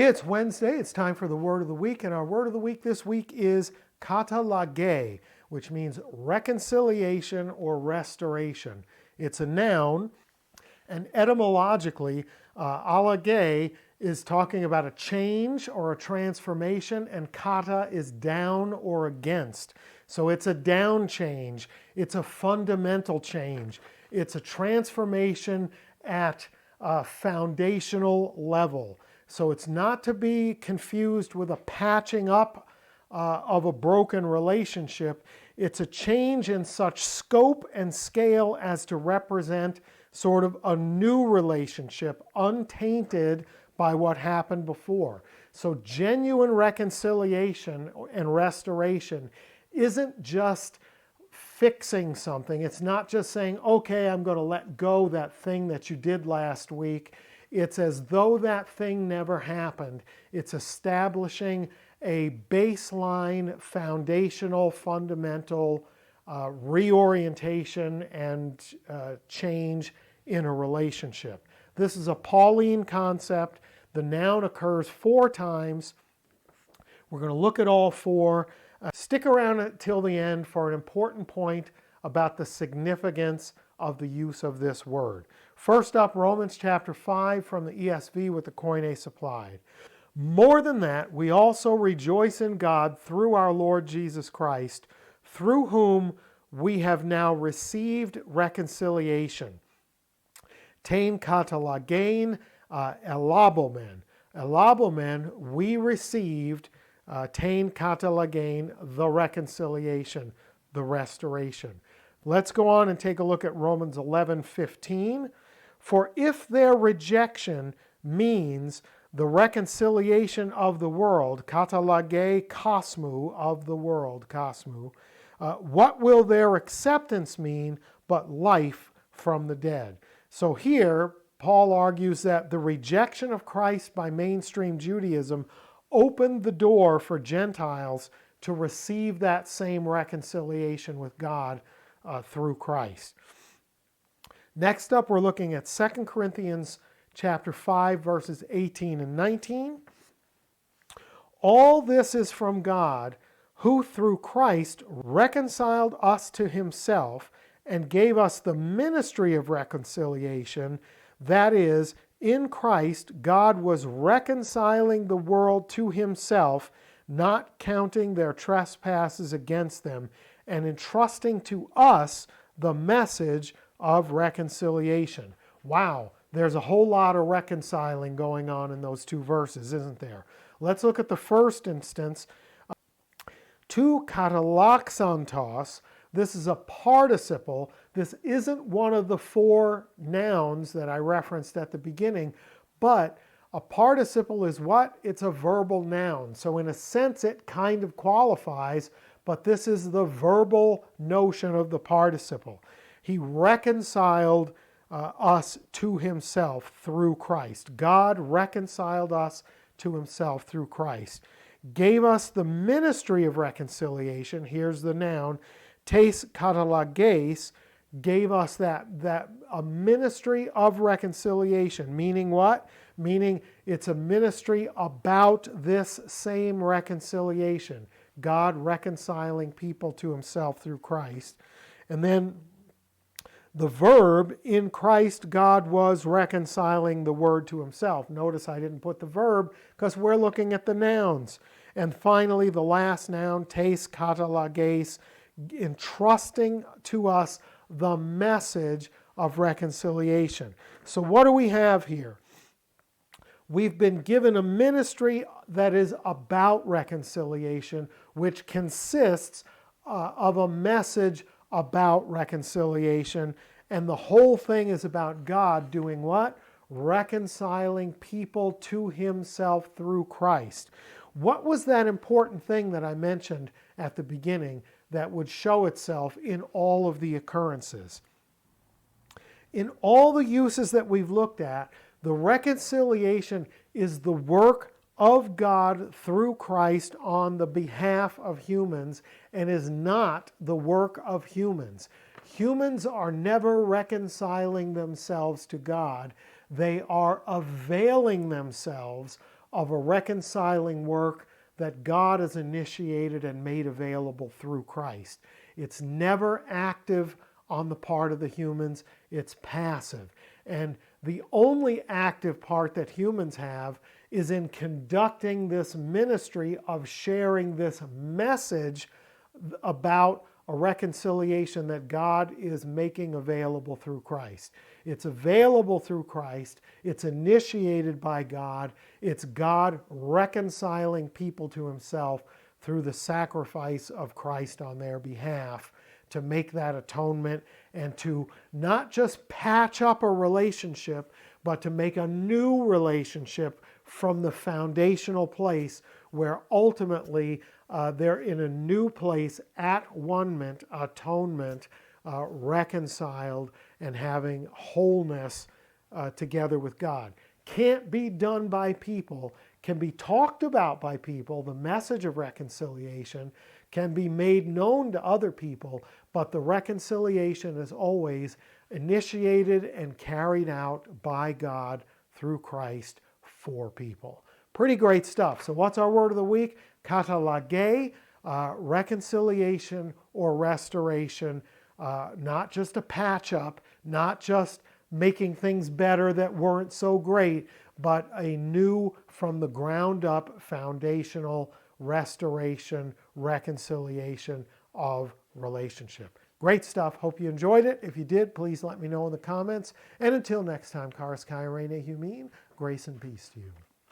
It's Wednesday. It's time for the Word of the Week, and our Word of the Week this week is καταλλαγή, which means reconciliation or restoration. It's a noun, and etymologically, allage is talking about a change or a transformation, and kata is down or against. So it's a down change. It's a fundamental change. It's a transformation at a foundational level. So it's not to be confused with a patching up of a broken relationship. It's a change in such scope and scale as to represent sort of a new relationship, untainted by what happened before. So genuine reconciliation and restoration isn't just fixing something. It's not just saying, okay, I'm going to let go that thing that you did last week. It's as though that thing never happened. It's establishing a baseline, foundational, fundamental reorientation and change in a relationship. This is a Pauline concept. The noun occurs 4 times. We're going to look at all 4. Stick around until the end for an important point about the significance of the use of this word. First up, Romans chapter 5 from the ESV with the Koine supplied. More than that, we also rejoice in God through our Lord Jesus Christ, through whom we have now received reconciliation. Tein καταλλαγήν elabomen. Elabomen, we received, tein καταλλαγήν, the reconciliation, the restoration. Let's go on and take a look at Romans 11:15. For if their rejection means the reconciliation of the world, καταλλαγή κόσμου, of the world, κόσμου, what will their acceptance mean but life from the dead? So here, Paul argues that the rejection of Christ by mainstream Judaism opened the door for Gentiles to receive that same reconciliation with God through Christ. Next up, we're looking at 2 Corinthians chapter 5, verses 18 and 19. All this is from God, who through Christ reconciled us to himself and gave us the ministry of reconciliation. That is, in Christ, God was reconciling the world to himself, not counting their trespasses against them, and entrusting to us the message of reconciliation. Wow, there's a whole lot of reconciling going on in those 2 verses, isn't there? Let's look at the first instance. To katalaxantos, this is a participle. This isn't one of the 4 nouns that I referenced at the beginning, but a participle is what? It's a verbal noun. So in a sense, it kind of qualifies, but this is the verbal notion of the participle. He reconciled us to himself through Christ. God reconciled us to himself through Christ. Gave us the ministry of reconciliation. Here's the noun. Teis καταλλαγής, gave us that a ministry of reconciliation. Meaning what? Meaning it's a ministry about this same reconciliation. God reconciling people to himself through Christ. And then the verb, in Christ, God was reconciling the word to himself. Notice I didn't put the verb because we're looking at the nouns. And finally, the last noun, teis καταλλαγής, entrusting to us the message of reconciliation. So what do we have here? We've been given a ministry that is about reconciliation, which consists of a message about reconciliation, and the whole thing is about God doing what? Reconciling people to himself through Christ. What was that important thing that I mentioned at the beginning that would show itself in all of the occurrences? In all the uses that we've looked at, the reconciliation is the work of God through Christ on the behalf of humans and is not the work of humans. Humans are never reconciling themselves to God. They are availing themselves of a reconciling work that God has initiated and made available through Christ. It's never active on the part of the humans, it's passive. And the only active part that humans have is in conducting this ministry of sharing this message about a reconciliation that God is making available through Christ. It's available through Christ. It's initiated by God. It's God reconciling people to himself through the sacrifice of Christ on their behalf to make that atonement and to not just patch up a relationship, but to make a new relationship from the foundational place where ultimately they're in a new place at one-ment, atonement, reconciled, and having wholeness together with God. Can't be done by people, can be talked about by people. The message of reconciliation can be made known to other people, but the reconciliation is always initiated and carried out by God through Christ for people. Pretty great stuff. So what's our word of the week? Καταλλαγή, reconciliation or restoration, not just a patch up, not just making things better that weren't so great, but a new from the ground up foundational restoration, reconciliation of relationship. Great stuff. Hope you enjoyed it. If you did, please let me know in the comments. And until next time, Charis Kai Rene Humin, grace and peace to you.